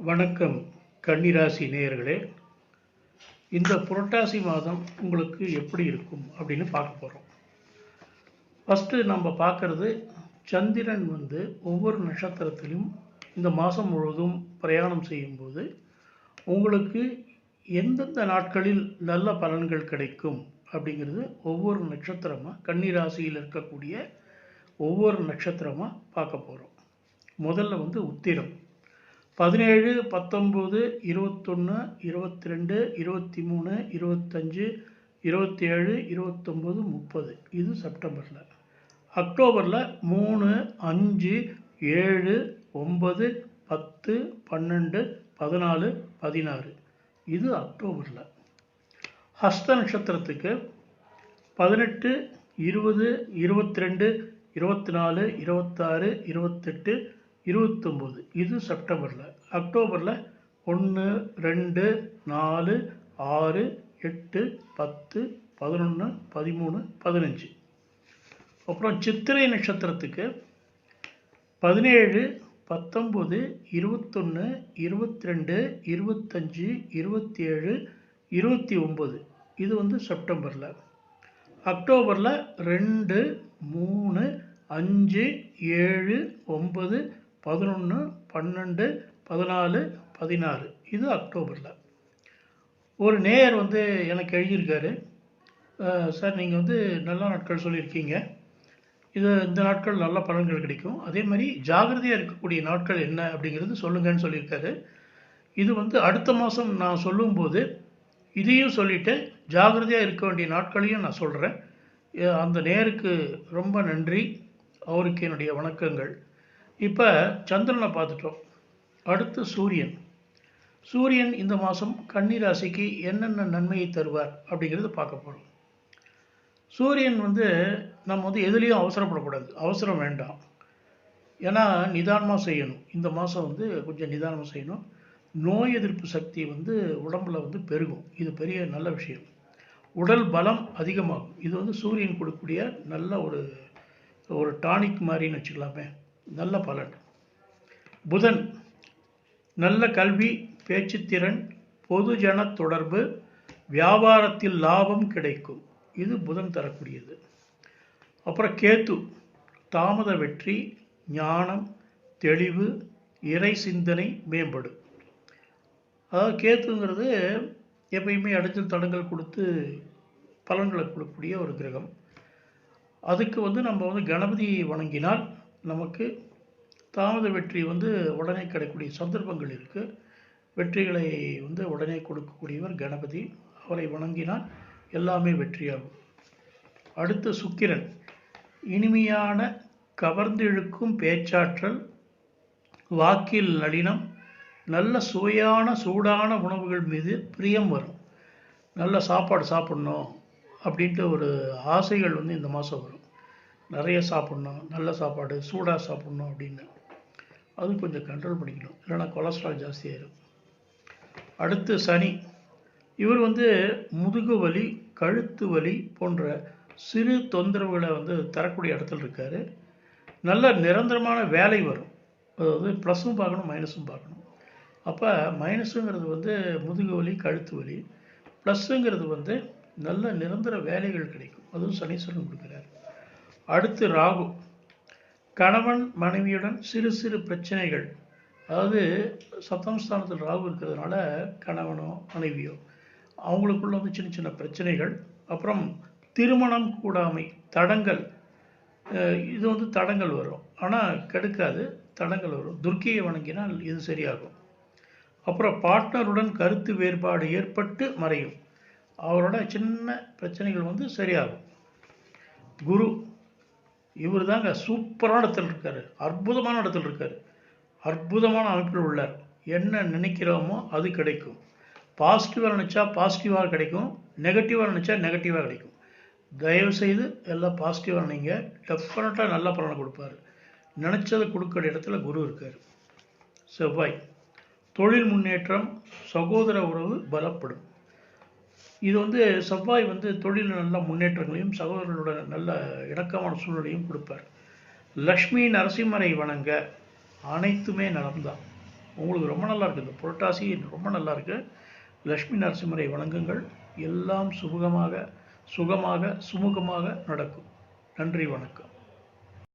வணக்கம் கன்னிராசி நேயர்களே. இந்த புரட்டாசி மாதம் உங்களுக்கு எப்படி இருக்கும் அப்படின்னு பார்க்க போகிறோம். ஃபஸ்ட்டு நம்ம பார்க்குறது சந்திரன் ஒவ்வொரு நட்சத்திரத்திலும் இந்த மாதம் முழுவதும் பிரயாணம் செய்யும்போது உங்களுக்கு எந்தெந்த நாட்களில் நல்ல பலன்கள் கிடைக்கும் அப்படிங்கிறது ஒவ்வொரு நட்சத்திரமாக கன்னிராசியில் இருக்கக்கூடிய ஒவ்வொரு நட்சத்திரமாக பார்க்க போகிறோம். முதல்ல உத்திரம் 17, 19, 21, 22, 23, 25, 27, 29, 30 இது செப்டம்பரில். அக்டோபரில் 3, 5, 7, 9, 10, 12, 14, 16 இது அக்டோபரில். ஹஸ்த நட்சத்திரத்துக்கு 18, 20, 22, 24, 26, 28, 29 இது செப்டம்பரில். அக்டோபரில் 1, 2, 4, 6, 8, 10, 11, 13, 15. அப்புறம் சித்திரை நட்சத்திரத்துக்கு 17, 19, 21, 22, 25, 27, 29 இது செப்டம்பரில். அக்டோபரில் 2, 3, 5, 7, 9, 11, 12, 14, 16 இது அக்டோபரில். ஒரு நேயர் எனக்கு எழுதியிருக்காரு, சார் நீங்கள் நல்ல நாட்கள் சொல்லியிருக்கீங்க, இந்த நாட்கள் நல்ல பலன்கள் கிடைக்கும், அதே மாதிரி ஜாகிரதையாக இருக்கக்கூடிய நாட்கள் என்ன அப்படிங்கிறது சொல்லுங்கன்னு சொல்லியிருக்காரு. இது அடுத்த மாதம் நான் சொல்லும்போது இதையும் சொல்லிவிட்டு ஜாகிரதையாக இருக்க வேண்டிய நாட்களையும் நான் சொல்கிறேன். அந்த நேருக்கு ரொம்ப நன்றி, அவருக்கு என்னுடைய வணக்கங்கள். இப்போ சந்திரனை பார்த்துட்டோம். அடுத்து சூரியன் இந்த மாதம் கன்னிராசிக்கு என்னென்ன நன்மையை தருவார் அப்படிங்கிறது பார்க்க போகிறோம். சூரியன் நம்ம எதுலேயும் அவசரப்படக்கூடாது, அவசரம் வேண்டாம். ஏன்னா நிதானமாக செய்யணும். இந்த மாதம் கொஞ்சம் நிதானமாக செய்யணும். நோய் எதிர்ப்பு சக்தி உடம்புல பெருகும். இது பெரிய நல்ல விஷயம். உடல் பலம் அதிகமாகும். இது சூரியன் கொடுக்கக்கூடிய நல்ல ஒரு டானிக் மாதிரின்னு வச்சுக்கலாமே, நல்ல பலன். புதன் நல்ல கல்வி, பேச்சுத்திறன், பொதுஜன தொடர்பு, வியாபாரத்தில் லாபம் கிடைக்கும். இது புதன் தரக்கூடியது. அப்புறம் கேத்து தாமத வெற்றி, ஞானம், தெளிவு, இறை சிந்தனை மேம்படும். அதாவது கேத்துங்கிறது எப்பயுமே அடைச்சல் தடங்கள் கொடுத்து பலன்களை கொடுக்கக்கூடிய ஒரு கிரகம். அதுக்கு நம்ம கணபதி வணங்கினால் நமக்கு தாமத வெற்றி உடனே கிடைக்கக்கூடிய சந்தர்ப்பங்கள் இருக்குது. வெற்றிகளை உடனே கொடுக்கக்கூடியவர் கணபதி. அவரை வணங்கினால் எல்லாமே வெற்றியாகும். அடுத்து சுக்கிரன் இனிமையான கவர்ந்திழுக்கும் பேச்சாற்றல், வாக்கில் நளினம், நல்ல சுவையான சூடான உணவுகள் மீது பிரியம் வரும். நல்ல சாப்பாடு சாப்பிட்ணும் அப்படின்ட்டு ஒரு ஆசைகள் இந்த மாதம் வரும். நிறைய சாப்பிட்ணும், நல்ல சாப்பாடு, சூடாக சாப்பிட்ணும் அப்படின்னு. அது கொஞ்சம் கண்ட்ரோல் பண்ணிக்கணும், இல்லைன்னா கொலஸ்ட்ரால் ஜாஸ்தியாயிடும். அடுத்து சனி. இவர் முதுகு வலி, கழுத்து வலி போன்ற சிறு தொந்தரவுகளை தரக்கூடிய இடத்துல இருக்கார். நல்ல நிரந்தரமான வேலை வரும். அதாவது ப்ளஸ்ஸும் பார்க்கணும், மைனஸும் பார்க்கணும். அப்போ மைனஸுங்கிறது முதுகு வலி, கழுத்து வலி. ப்ளஸ்ஸுங்கிறது நல்ல நிரந்தர வேலைகள் கிடைக்கும். அதுவும் சனீஸ்வரன் கொடுக்குறார். அடுத்து ராகு. கணவன் மனைவியுடன் சிறு சிறு பிரச்சனைகள், அதாவது சப்தமஸ்தானத்தில் ராகு இருக்கிறதுனால கணவனோ மனைவியோ அவங்களுக்குள்ள சின்ன சின்ன பிரச்சனைகள். அப்புறம் திருமணம் கூடாமை, தடங்கள். இது தடங்கள் வரும், ஆனால் கெடுக்காது, தடங்கள் வரும். துர்க்கையை வணங்கினால் இது சரியாகும். அப்புறம் பார்ட்னருடன் கருத்து வேறுபாடு ஏற்பட்டு மறையும். அவரோட சின்ன பிரச்சனைகள் சரியாகும். குரு இவர் தாங்க சூப்பரான இடத்துல இருக்கார், அற்புதமான இடத்துல இருக்கார், அற்புதமான அமைப்பில் உள்ளார். என்ன நினைக்கிறோமோ அது கிடைக்கும். பாசிட்டிவாக நினச்சா பாசிட்டிவாக கிடைக்கும், நெகட்டிவாக நினச்சா நெகட்டிவாக கிடைக்கும். தயவுசெய்து எல்லாம் பாசிட்டிவாக நினைங்க, டெஃபினட்டாக நல்ல பலனை கொடுப்பார். நினச்சதை கொடுக்குற இடத்துல குரு இருக்கார். செவ்வாய் தொழில் முன்னேற்றம், சகோதர உறவு பலப்படும். இது செவ்வாய் தொழில் நல்ல முன்னேற்றங்களையும் சகோதரர்களோட நல்ல இணக்கமான சூழ்நிலையும் கொடுப்பார். லக்ஷ்மி நரசிம்மரை வணங்க, அனைத்துமே நலம்தான். உங்களுக்கு ரொம்ப நல்லா இருக்குது. இந்த புரட்டாசி ரொம்ப நல்லா இருக்குது. லக்ஷ்மி நரசிம்மரை வணங்குங்கள். எல்லாம் சுமூகமாக நடக்கும். நன்றி, வணக்கம்.